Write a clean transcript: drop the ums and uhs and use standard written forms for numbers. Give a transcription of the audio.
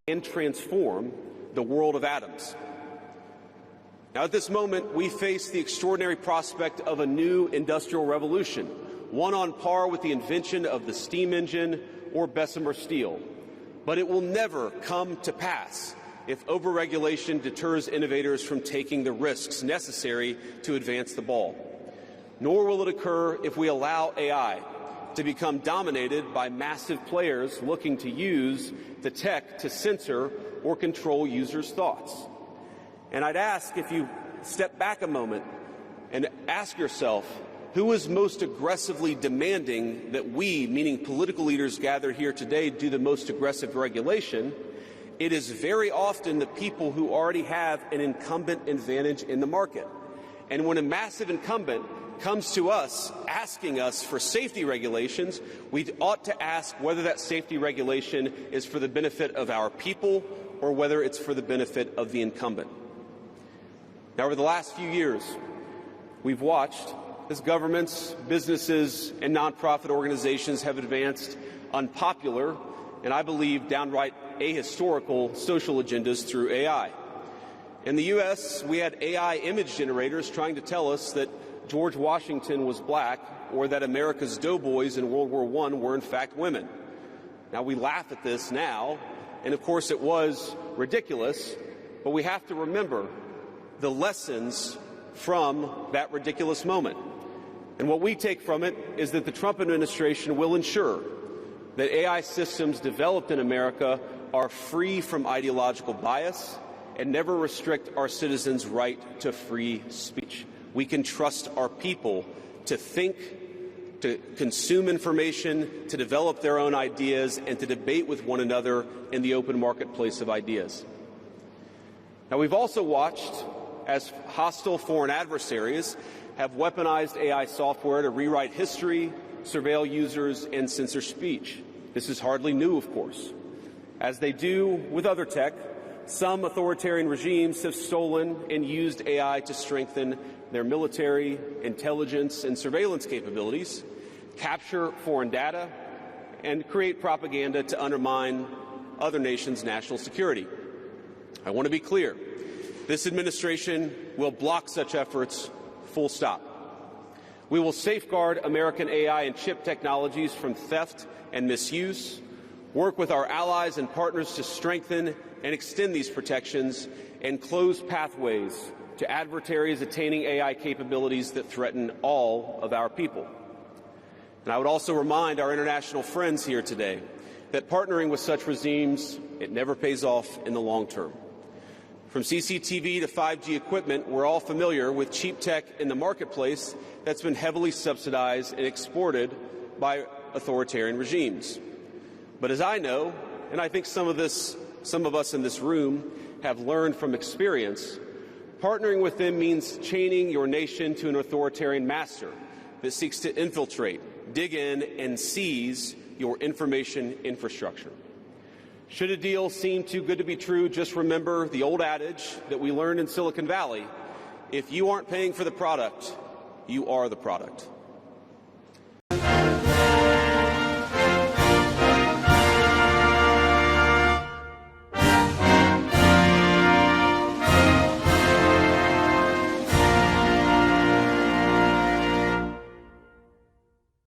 and transform the world of atoms. Now, at this moment, we face the extraordinary prospect of a new industrial revolution, one on par with the invention of the steam engine or Bessemer steel. But it will never come to pass if overregulation deters innovators from taking the risks necessary to advance the ball. Nor will it occur if we allow AI to become dominated by massive players looking to use the tech to censor or control users' thoughts. And I'd ask, if you step back a moment and ask yourself, who is most aggressively demanding that we, meaning political leaders gathered here today, do the most aggressive regulation? It is very often the people who already have an incumbent advantage in the market. And when a massive incumbent comes to us asking us for safety regulations, we ought to ask whether that safety regulation is for the benefit of our people or whether it's for the benefit of the incumbent. Now, over the last few years, we've watched as governments, businesses, and nonprofit organizations have advanced unpopular and, I believe, downright ahistorical social agendas through AI. In the U.S., we had AI image generators trying to tell us that George Washington was black or that America's doughboys in World War I were in fact women. Now, we laugh at this now, and of course it was ridiculous, but we have to remember the lessons from that ridiculous moment. And what we take from it is that the Trump administration will ensure that AI systems developed in America are free from ideological bias and never restrict our citizens' right to free speech. We can trust our people to think, to consume information, to develop their own ideas, and to debate with one another in the open marketplace of ideas. Now, we've also watched as hostile foreign adversaries have weaponized AI software to rewrite history, surveil users, and censor speech. This is hardly new, of course. As they do with other tech, some authoritarian regimes have stolen and used AI to strengthen their military, intelligence, and surveillance capabilities, capture foreign data, and create propaganda to undermine other nations' national security. I want to be clear. This administration will block such efforts, full stop. We will safeguard American AI and chip technologies from theft and misuse, work with our allies and partners to strengthen and extend these protections, and close pathways to adversaries attaining AI capabilities that threaten all of our people. And I would also remind our international friends here today that partnering with such regimes, it never pays off in the long term. From CCTV to 5G equipment, we're all familiar with cheap tech in the marketplace that's been heavily subsidized and exported by authoritarian regimes. But as I know, and I think some of us in this room have learned from experience, partnering with them means chaining your nation to an authoritarian master that seeks to infiltrate, dig in, and seize your information infrastructure. Should a deal seem too good to be true, just remember the old adage that we learned in Silicon Valley: if you aren't paying for the product, you are the product.